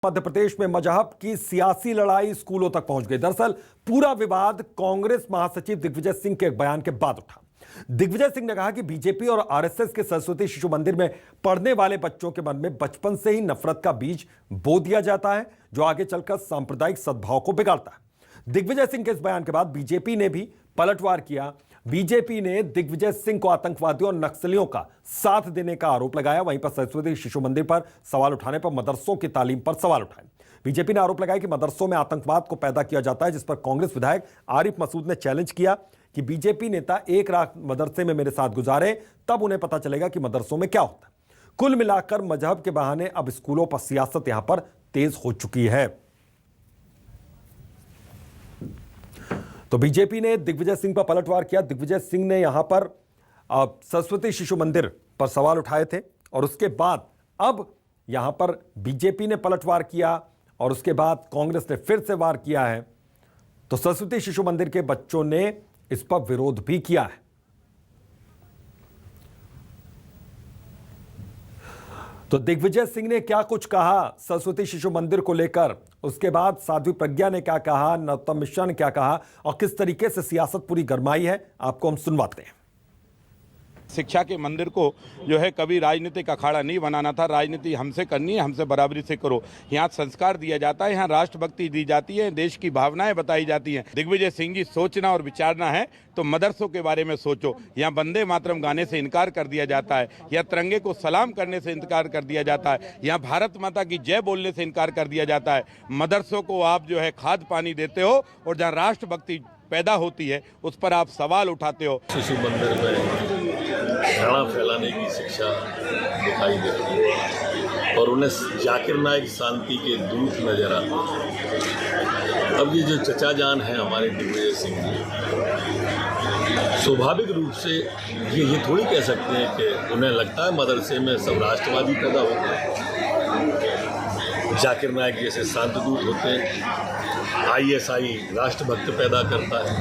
मध्य प्रदेश में मजहब की सियासी लड़ाई स्कूलों तक पहुंच गई। दरअसल पूरा विवाद कांग्रेस महासचिव दिग्विजय सिंह के एक बयान के बाद उठा। दिग्विजय सिंह ने कहा कि बीजेपी और आरएसएस के सरस्वती शिशु मंदिर में पढ़ने वाले बच्चों के मन में बचपन से ही नफरत का बीज बो दिया जाता है, जो आगे चलकर सांप्रदायिक सद्भाव को बिगाड़ता है। दिग्विजय सिंह के इस बयान के बाद बीजेपी ने भी पलटवार किया। बीजेपी ने दिग्विजय सिंह को आतंकवादियों और नक्सलियों का साथ देने का आरोप लगाया। वहीं पर सरस्वती शिशु मंदिर पर सवाल उठाने पर मदरसों की तालीम पर सवाल उठाए। बीजेपी ने आरोप लगाया कि मदरसों में आतंकवाद को पैदा किया जाता है, जिस पर कांग्रेस विधायक आरिफ मसूद ने चैलेंज किया कि बीजेपी नेता एक रात मदरसे में मेरे साथ गुजारे, तब उन्हें पता चलेगा कि मदरसों में क्या होता है। कुल मिलाकर मजहब के बहाने अब स्कूलों पर सियासत यहां पर तेज हो चुकी है। तो बीजेपी ने दिग्विजय सिंह पर पलटवार किया। दिग्विजय सिंह ने यहां पर सरस्वती शिशु मंदिर पर सवाल उठाए थे और उसके बाद अब यहां पर बीजेपी ने पलटवार किया और उसके बाद कांग्रेस ने फिर से वार किया है। तो सरस्वती शिशु मंदिर के बच्चों ने इस पर विरोध भी किया है। तो दिग्विजय सिंह ने क्या कुछ कहा सरस्वती शिशु मंदिर को लेकर, उसके बाद साध्वी प्रज्ञा ने क्या कहा, नरोत्तम मिश्रा ने क्या कहा और किस तरीके से सियासत पूरी गरमाई है, आपको हम सुनवाते हैं। शिक्षा के मंदिर को जो है कभी राजनीतिक अखाड़ा नहीं बनाना था। राजनीति हमसे करनी है, हमसे बराबरी से करो। यहाँ संस्कार दिया जाता है, यहाँ राष्ट्रभक्ति दी जाती है, देश की भावनाएं बताई जाती हैं। दिग्विजय सिंह जी, सोचना और विचारना है तो मदरसों के बारे में सोचो। यहाँ वंदे मातरम गाने से इनकार कर दिया जाता है, या तिरंगे को सलाम करने से इनकार कर दिया जाता है, यहाँ भारत माता की जय बोलने से इनकार कर दिया जाता है। मदरसों को आप जो है खाद पानी देते हो और जहाँ राष्ट्रभक्ति पैदा होती है उस पर आप सवाल उठाते हो। शिशु मंदिर में घृणा फैलाने की शिक्षा दिखाई दे रही है और उन्हें जाकिर नाइक शांति के दूत नजर आते हैं। अब ये जो चचा जान हैं हमारे दिग्विजय सिंह जी, स्वाभाविक रूप से ये थोड़ी कह सकते हैं कि उन्हें लगता है मदरसे में सब राष्ट्रवादी पैदा होते हैं, जाकिर नाइक जैसे शांत दूत होते हैं, ISI राष्ट्रभक्त पैदा करता है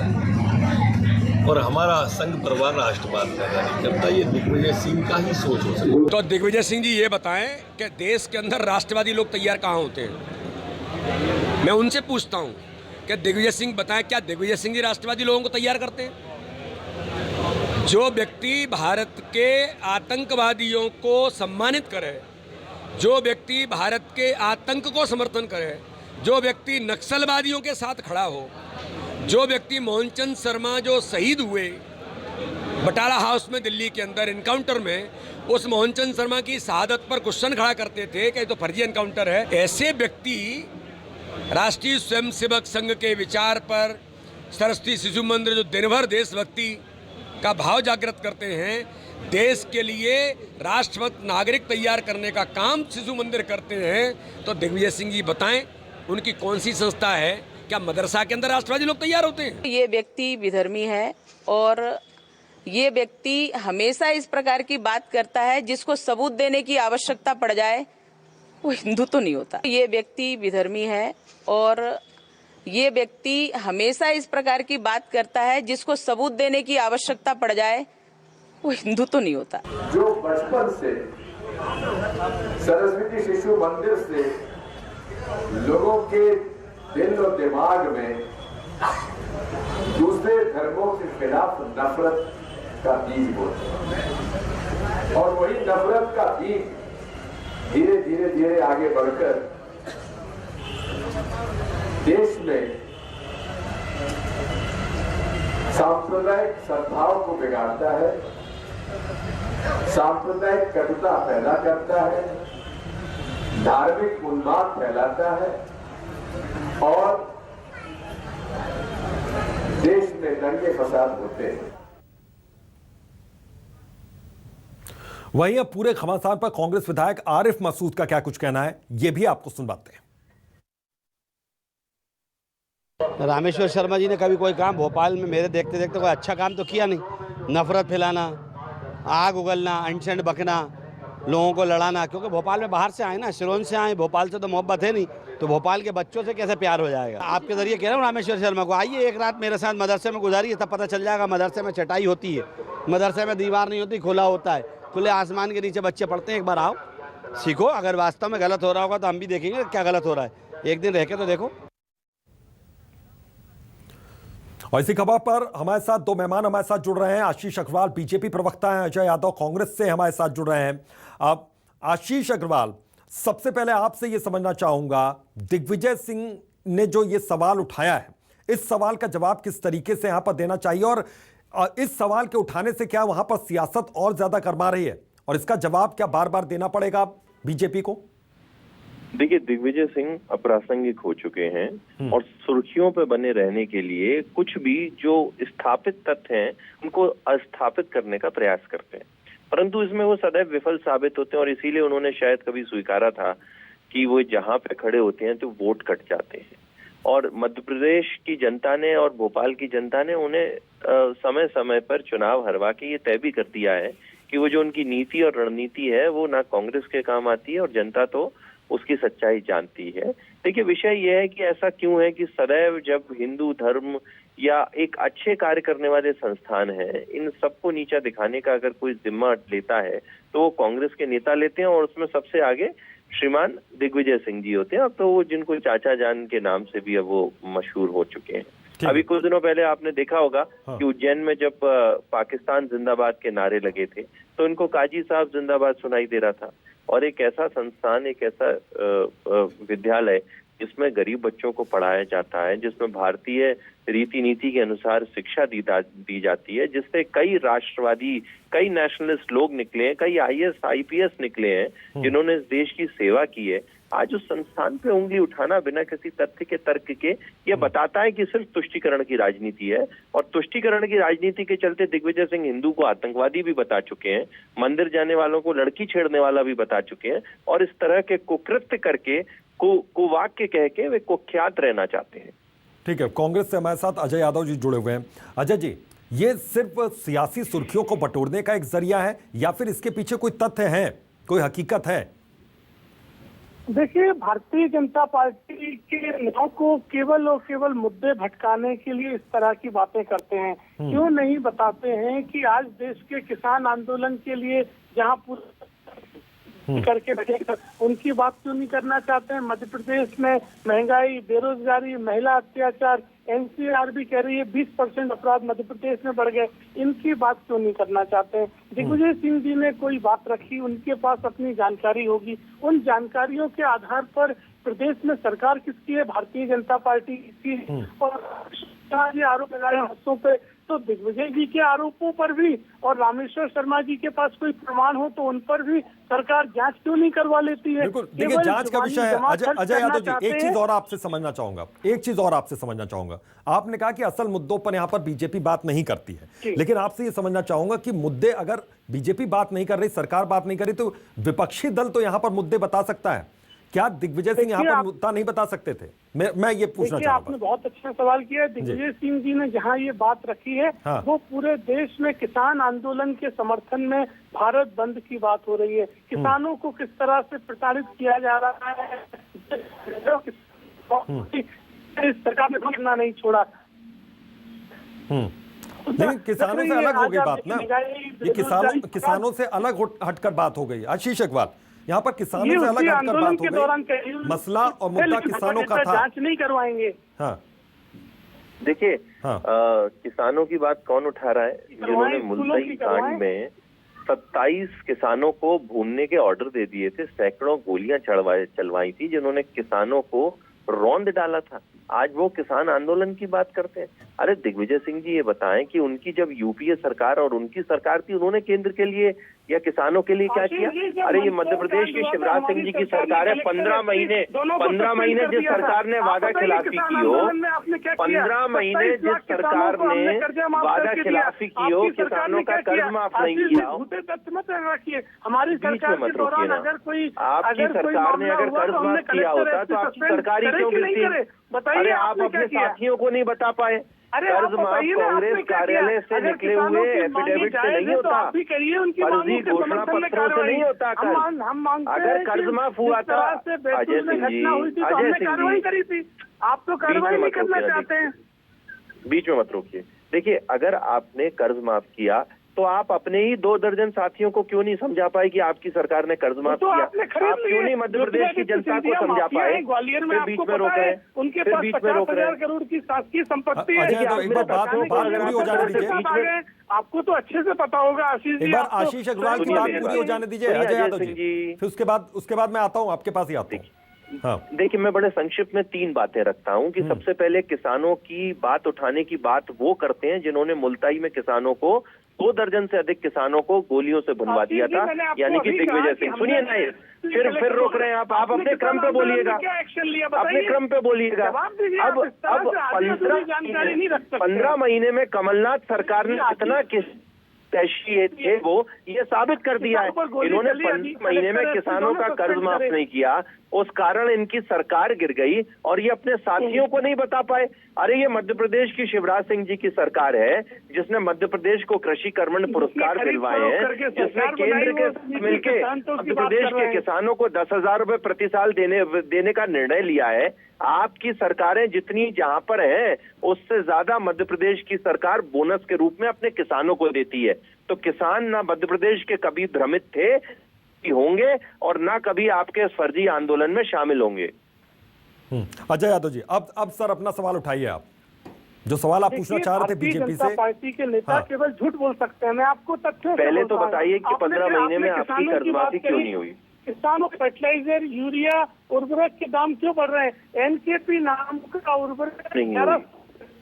और हमारा संघ परिवार राष्ट्रवाद पैदा नहीं करता। ये दिग्विजय सिंह का ही सोच हो सकती है। तो दिग्विजय सिंह जी ये बताएं कि देश के अंदर राष्ट्रवादी लोग तैयार कहाँ होते हैं? मैं उनसे पूछता हूँ कि दिग्विजय सिंह बताएं, क्या दिग्विजय सिंह जी राष्ट्रवादी लोगों को तैयार करते हैं? जो व्यक्ति भारत के आतंकवादियों को सम्मानित करे, जो व्यक्ति भारत के आतंक को समर्थन करे, जो व्यक्ति नक्सलवादियों के साथ खड़ा हो, जो व्यक्ति मोहनचंद शर्मा जो शहीद हुए बटाला हाउस में दिल्ली के अंदर इनकाउंटर में, उस मोहनचंद शर्मा की शहादत पर क्वेश्चन खड़ा करते थे कि तो फर्जी इनकाउंटर है, ऐसे व्यक्ति राष्ट्रीय स्वयंसेवक संघ के विचार पर सरस्वती शिशु मंदिर जो दिन भर देशभक्ति का भाव जागृत करते हैं, देश के लिए राष्ट्रभक्त नागरिक तैयार करने का काम शिशु मंदिर करते हैं, तो दिग्विजय सिंह जी बताएं उनकी कौन सी संस्था है? क्या मदरसा के अंदर राष्ट्रवादी लोग तैयार होते हैं? ये व्यक्ति विधर्मी है और ये व्यक्ति हमेशा इस प्रकार की बात करता है जिसको सबूत देने की आवश्यकता पड़ जाए वो हिंदू तो नहीं होता। ये व्यक्ति विधर्मी है और ये व्यक्ति हमेशा इस प्रकार की बात करता है जिसको सबूत देने की आवश्यकता पड़ जाए वो हिंदू तो नहीं होता। जो बचपन से सरस्वती शिशु मंदिर से लोगों के दिल और दिमाग में दूसरे धर्मों के खिलाफ नफरत का बीज बोते और वही नफरत का बीज धीरे धीरे धीरे आगे बढ़कर देश में सांप्रदायिक सद्भाव को बिगाड़ता है, सांप्रदायिक कटुता पैदा करता है, धार्मिक उन्माद फैलाता है और देश में दंगे फसाद होते हैं। वहीं अब पूरे घमासान पर कांग्रेस विधायक आरिफ मसूद का क्या कुछ कहना है, यह भी आपको सुनवाते हैं। रामेश्वर शर्मा जी ने कभी कोई काम भोपाल में मेरे देखते देखते कोई अच्छा काम तो किया नहीं। नफरत फैलाना, आग उगलना, अंट बकना, लोगों को लड़ाना, क्योंकि भोपाल में बाहर से आए ना, सिरोन से आए, भोपाल से तो मोहब्बत है नहीं, तो भोपाल के बच्चों से कैसे प्यार हो जाएगा। आपके जरिए कह रहा हूँ रामेश्वर शर्मा को, आइए एक रात मेरे साथ मदरसे में गुजारिए, तब पता चल जाएगा। मदरसे में चटाई होती है, मदरसे में दीवार नहीं होती, खुला होता है, खुले आसमान के नीचे बच्चे पढ़ते हैं। एक बार आओ, सीखो, अगर वास्तव में गलत हो रहा होगा तो हम भी देखेंगे क्या गलत हो रहा है, एक दिन रह के तो देखो। और इसी खबर पर हमारे साथ दो मेहमान हमारे साथ जुड़ रहे हैं। आशीष अग्रवाल बीजेपी प्रवक्ता हैं, अजय यादव कांग्रेस से हमारे साथ जुड़ रहे हैं। अब आशीष अग्रवाल, सबसे पहले आपसे यह समझना चाहूंगा, दिग्विजय सिंह ने जो ये सवाल उठाया है, इस सवाल का जवाब किस तरीके से यहां पर देना चाहिए, और इस सवाल के उठाने से क्या वहां पर सियासत और ज्यादा गरमा रही है, और इसका जवाब क्या बार बार देना पड़ेगा बीजेपी को? देखिए, दिग्विजय सिंह अप्रासंगिक हो चुके हैं और सुर्खियों पे बने रहने के लिए कुछ भी जो स्थापित तथ्य हैं उनको अस्थापित करने का प्रयास करते हैं, परंतु इसमें वो सदैव विफल साबित होते हैं। और इसीलिए उन्होंने शायद कभी स्वीकारा था कि वो जहां पे खड़े होते हैं तो वोट कट जाते हैं। और मध्य प्रदेश की जनता ने और भोपाल की जनता ने उन्हें समय समय पर चुनाव हरवा के ये तय भी कर दिया है कि वो जो उनकी नीति और रणनीति है वो ना कांग्रेस के काम आती है, और जनता तो उसकी सच्चाई जानती है। देखिए, विषय यह है कि ऐसा क्यों है कि सदैव जब हिंदू धर्म या एक अच्छे कार्य करने वाले संस्थान हैं, इन सबको नीचा दिखाने का अगर कोई जिम्मा लेता है तो वो कांग्रेस के नेता लेते हैं, और उसमें सबसे आगे श्रीमान दिग्विजय सिंह जी होते हैं। अब तो वो जिनको चाचा जान के नाम से भी अब वो मशहूर हो चुके हैं। अभी कुछ दिनों पहले आपने देखा होगा कि उज्जैन में जब पाकिस्तान जिंदाबाद के नारे लगे थे तो इनको काजी साहब जिंदाबाद सुनाई दे रहा था। और एक ऐसा संस्थान, एक ऐसा विद्यालय जिसमें गरीब बच्चों को पढ़ाया जाता है, जिसमें भारतीय रीति नीति के अनुसार शिक्षा दी जाती है, जिससे कई राष्ट्रवादी, कई नेशनलिस्ट लोग निकले हैं, कई IAS IPS निकले हैं जिन्होंने इस देश की सेवा की है। आज उस संस्थान पे उंगली उठाना बिना किसी तथ्य के, तर्क के, यह बताता है कि सिर्फ तुष्टीकरण की राजनीति है। और तुष्टीकरण की राजनीति के चलते दिग्विजय सिंह हिंदू को आतंकवादी भी बता चुके हैं, मंदिर जाने वालों को लड़की छेड़ने वाला भी बता चुके हैं, और इस तरह के कुकृत्य करके, कुवाक्य कह के वे कुख्यात रहना चाहते हैं। ठीक है, कांग्रेस से हमारे साथ अजय यादव जी जुड़े हुए हैं। अजय जी, ये सिर्फ सियासी सुर्खियों को बटोरने का एक जरिया है या फिर इसके पीछे कोई तथ्य है, कोई हकीकत है? देखिए, भारतीय जनता पार्टी के नेताओं को केवल और केवल मुद्दे भटकाने के लिए इस तरह की बातें करते हैं। क्यों नहीं बताते हैं कि आज देश के किसान आंदोलन के लिए जहां करके बैठे, उनकी बात क्यों नहीं करना चाहते हैं? मध्य प्रदेश में महंगाई, बेरोजगारी, महिला अत्याचार, NCR भी कह रही है 20% अपराध मध्य प्रदेश में बढ़ गए, इनकी बात क्यों नहीं करना चाहते हैं? दिग्विजय सिंह जी ने कोई बात रखी, उनके पास अपनी जानकारी होगी, उन जानकारियों के आधार पर प्रदेश में सरकार किसकी है? भारतीय जनता पार्टी की। और ये आरोप लगाए हाथों पे, तो दिग्विजय जी के आरोपों पर भी और रामेश्वर शर्मा जी के पास कोई प्रमाण हो तो उन पर भी सरकार जांच क्यों नहीं करवा लेती है? बिल्कुल, देखिए जांच का विषय है। अजय यादव जी, एक चीज और आपसे समझना चाहूंगा, आपने कहा कि असल मुद्दों पर यहां पर बीजेपी बात नहीं करती है, लेकिन आपसे ये समझना चाहूंगा कि मुद्दे अगर बीजेपी बात नहीं कर रही, सरकार बात नहीं कर रही, तो विपक्षी दल तो यहां पर मुद्दे बता सकता है। क्या दिग्विजय सिंह यहाँ पर मुद्दा नहीं बता सकते थे? मैं ये पूछना चाहता हूँ। आपने बहुत अच्छा सवाल किया है। दिग्विजय सिंह जी ने जहाँ ये बात रखी है, वो पूरे देश में किसान आंदोलन के समर्थन में भारत बंद की बात हो रही है। किसानों को किस तरह से प्रताड़ित किया जा रहा है, सरकार ने करना नहीं छोड़ा। लेकिन किसानों से अलग हो गई बात ना, ये किसानों से अलग हटकर बात हो गई। आशीष अग्रवाल, यहाँ पर किसानों से अलग हटकर बात हो गई, मसला और मुद्दा किसानों का था। जांच नहीं करवाएंगे। हाँ, देखिए, किसानों की बात कौन उठा रहा है? जिन्होंने मुल्ताई कांड में 27 किसानों को भूनने के ऑर्डर दे दिए थे, सैकड़ों गोलियां चलवाई थी, जिन्होंने किसानों को रौंद डाला था, आज वो किसान आंदोलन की बात करते हैं। अरे दिग्विजय सिंह जी ये बताएं कि उनकी जब यूपीए सरकार और उनकी सरकार थी, उन्होंने केंद्र के लिए या किसानों के लिए क्या किया? अरे ये मध्य प्रदेश की शिवराज सिंह जी की सरकार है। 15 महीने जिस सरकार ने वादा खिलाफी की हो, 15 महीने जिस सरकार ने वादा खिलाफी की हो, किसानों का कर्ज माफ नहीं किया हो, हमारी सरकार के दौरान अगर कोई आपकी सरकार ने अगर कर्ज माफ किया होता तो आपकी सरकार ही क्यों गिरती? अरे आप अपने साथियों को नहीं बता पाए? कर्ज माफ कांग्रेस कार्यालय से निकले हुए एफिडेविट से नहीं होता, फर्जी घोषणा पत्रों से नहीं होता। अगर कर्ज माफ हुआ था, अजय सिंह जी, आप तो कार्रवाई नहीं करना चाहते हैं। बीच में मत रोकिए। देखिए, अगर आपने कर्ज माफ किया तो आप अपने ही 2 दर्जन साथियों को क्यों नहीं समझा पाए कि आपकी सरकार ने कर्ज माफ तो किया? आपने खरीद आप क्यों नहीं मध्य प्रदेश की जनता को समझा पाए? ग्वालियर में फिर बीच आपको में रोक पता रहे है हैं, उनके फिर पास बीच में रोक रहे 50,000 हैं। करोड़ की शासकीय संपत्ति है। अजय यादव, एक बार बात पूरी हो जाने दीजिए। आपको तो अच्छे से पता होगा आशीष जी। एक बार आप तो आशीष अग्रवाल की बात पूरी हो जाने दीजिए सुनिए अजय अजय यादव सिंह जी, जी। फिर उसके बाद मैं आता हूं, आपके पास ही आता हूं। हाँ, देखिए, मैं बड़े संक्षिप्त में 3 बातें रखता हूं कि सबसे पहले किसानों की बात उठाने की बात वो करते हैं जिन्होंने मुल्ताई में किसानों को 2 दर्जन से अधिक किसानों को गोलियों से भुनवा दिया था, यानी कि दिग्विजय सिंह। सुनिए ना, फिर रोक रहे हैं आप अपने क्रम पे बोलिएगा, अपने क्रम पे बोलिएगा। अब 15 महीने में कमलनाथ सरकार ने कितना कैशी थे वो ये साबित कर दिया है। इन्होंने 15 महीने में किसानों का कर्ज माफ नहीं किया, उस कारण इनकी सरकार गिर गई और ये अपने साथियों को नहीं बता पाए। अरे ये मध्य प्रदेश की शिवराज सिंह जी की सरकार है जिसने मध्य प्रदेश को कृषि कर्मण पुरस्कार दिलवाए हैं, जिसने केंद्र के मिलके मध्य प्रदेश के किसानों को 10,000 रुपए प्रति साल देने का निर्णय लिया है। आपकी सरकारें जितनी जहां पर हैं उससे ज्यादा मध्य प्रदेश की सरकार बोनस के रूप में अपने किसानों को देती है। तो किसान ना मध्य प्रदेश के कभी भ्रमित थे होंगे और ना कभी आपके इस फर्जी आंदोलन में शामिल होंगे। अजय यादव जी, अब सर अपना सवाल उठाइए। आप जो सवाल आप पूछना चाह रहे थे बीजेपी से। पार्टी के नेता केवल झूठ बोल सकते हैं। मैं आपको तथ्यों से पहले तो बोलता हूं। बताइए कि 15 महीने में आपकी किसानों की कर्ज बात माफी क्यों करी। नहीं हुई? किसानों के फर्टिलाइजर, यूरिया, उर्वरक के दाम क्यों बढ़ रहे हैं? एनकेपी नाम का उर्वरक नहीं हुई।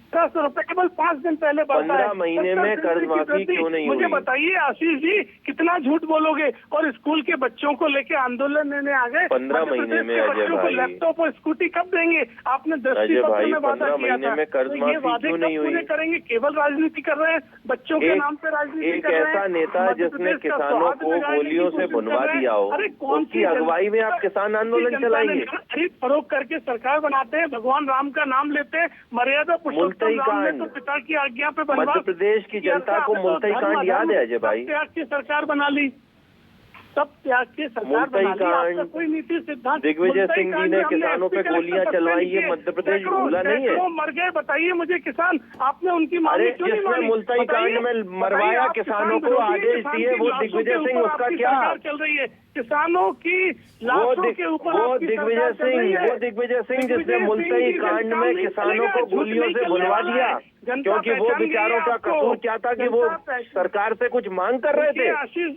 1100 रुपए केवल 5 दिन पहले बढ़ता है। 15 महीने में कर्ज माफी क्यों नहीं हुई? मुझे बताइए आशीष जी, कितना झूठ बोलोगे? और स्कूल के बच्चों को लेके आंदोलन लेने आ गए। 15 महीने में अजय भाई, लैपटॉप और स्कूटी कब देंगे? आपने दृष्टि अजय पत्र भाई, में वादा 15 किया महीने था। में कर्ज तो ये माफी वादे क्यों कब नहीं पूरे हुई? करेंगे? केवल राजनीति कर रहे हैं, बच्चों के नाम पे राजनीति कर रहे हैं। एक ऐसा नेता जिसने किसानों को गोलियों से भुनवा दिया हो, उसकी अगुवाई में आप किसान आंदोलन चलाएंगे? खरीद फरोख्त करके सरकार बनाते हैं, भगवान राम का नाम लेते हैं, मर्यादा पुरुषोत्तम राम ने तो पिता की आज्ञा पे मध्य प्रदेश की जनता को मुल्ताई कांड याद है अजय भाई? त्याग की सरकार बना ली, सब त्याग की सरकार बना ली। आपका कोई नीति सिद्धांत? दिग्विजय सिंह जी ने किसानों पे गोलियां चलवाई, ये मध्य प्रदेश भूला नहीं है? मर गए, बताइए मुझे किसान, आपने उनकी मांग क्यों नहीं मानी? मुल्ताई कांड में मरवाया किसानों को, आदेश दिए, वो दिग्विजय सिंह, उसका क्या चल रही है? किसानों की लाशों के ऊपर वो दिग्विजय सिंह जिसने मुल्ताई कांड में किसानों को गोलियों से भुनवा दिया, क्योंकि वो बेचारों का कसूर क्या था कि वो सरकार से कुछ मांग कर रहे थे।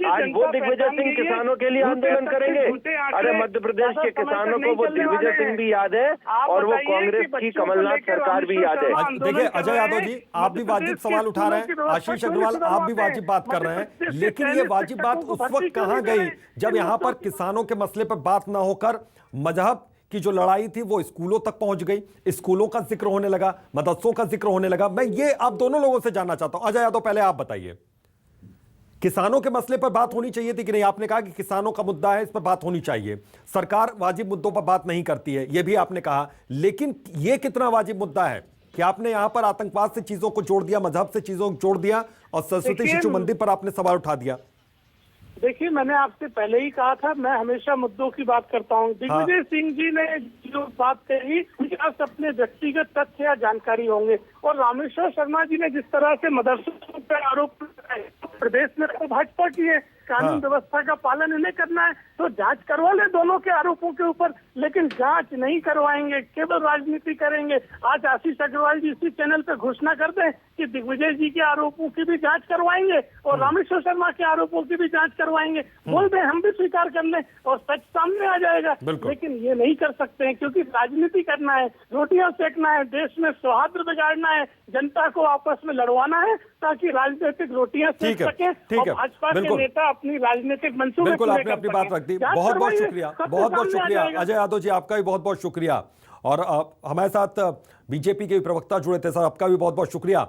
आज वो दिग्विजय सिंह किसानों के लिए आंदोलन करेंगे? अरे मध्य प्रदेश के किसानों को वो दिग्विजय सिंह भी याद है और वो कांग्रेस की कमलनाथ सरकार भी याद है। देखिए अजय यादव जी, आप भी वाजिब सवाल उठा रहे हैं, आशीष अग्रवाल आप भी वाजिब बात कर रहे हैं, लेकिन ये वाजिब बात उस वक्त कहां गई जब यहाँ पर किसानों के मसले पर बात ना होकर मजहब की जो लड़ाई थी वो स्कूलों तक पहुंच गई, स्कूलों का जिक्र होने लगा, मदरसों का जिक्र होने लगा। मैं ये आप दोनों लोगों से जानना चाहता हूं। अजय यादव, पहले आप बताइए, किसानों के मसले पर बात होनी चाहिए थी कि नहीं? आपने कहा कि किसानों का मुद्दा है, इस पर बात होनी चाहिए, सरकार वाजिब मुद्दों पर बात नहीं करती है, यह भी आपने कहा, लेकिन यह कितना वाजिब मुद्दा है कि आपने यहां पर आतंकवाद से चीजों को जोड़ दिया, मजहब से चीजों को जोड़ दिया और सरस्वती शिशु मंदिर पर आपने सवाल उठा दिया? देखिए, मैंने आपसे पहले ही कहा था, मैं हमेशा मुद्दों की बात करता हूं। दिग्विजय सिंह जी ने जो बात कही उनके अपने व्यक्तिगत तथ्य या जानकारी होंगे, और रामेश्वर शर्मा जी ने जिस तरह से मदरसों पर आरोप प्रदेश में तो भाजपा की है, कानून व्यवस्था का पालन इन्हें करना है, तो जांच करवा ले दोनों के आरोपों के ऊपर, लेकिन जांच नहीं करवाएंगे, केवल राजनीति करेंगे। आज आशीष अग्रवाल जी इसी चैनल पे घोषणा कर दें कि दिग्विजय जी के आरोपों की भी जांच करवाएंगे और रामेश्वर शर्मा के आरोपों की भी जांच करवाएंगे, बोल दें, हम भी स्वीकार कर लें और सच सामने आ जाएगा। लेकिन ये नहीं कर सकते हैं, क्योंकि राजनीति करना है, रोटियां सेकना है, देश में सौहार्द बिगाड़ना है, जनता को आपस में लड़वाना है ताकि राजनीतिक रोटियां सेक सकें और भाजपा के नेता अपनी राजनीतिक मंसूबे बिल्कुल, आपने अपनी बात रख दी। बहुत बहुत शुक्रिया, बहुत बहुत शुक्रिया अजय यादव जी, आपका भी बहुत बहुत शुक्रिया। और हमारे साथ बीजेपी के प्रवक्ता जुड़े थे सर, आपका भी बहुत बहुत शुक्रिया।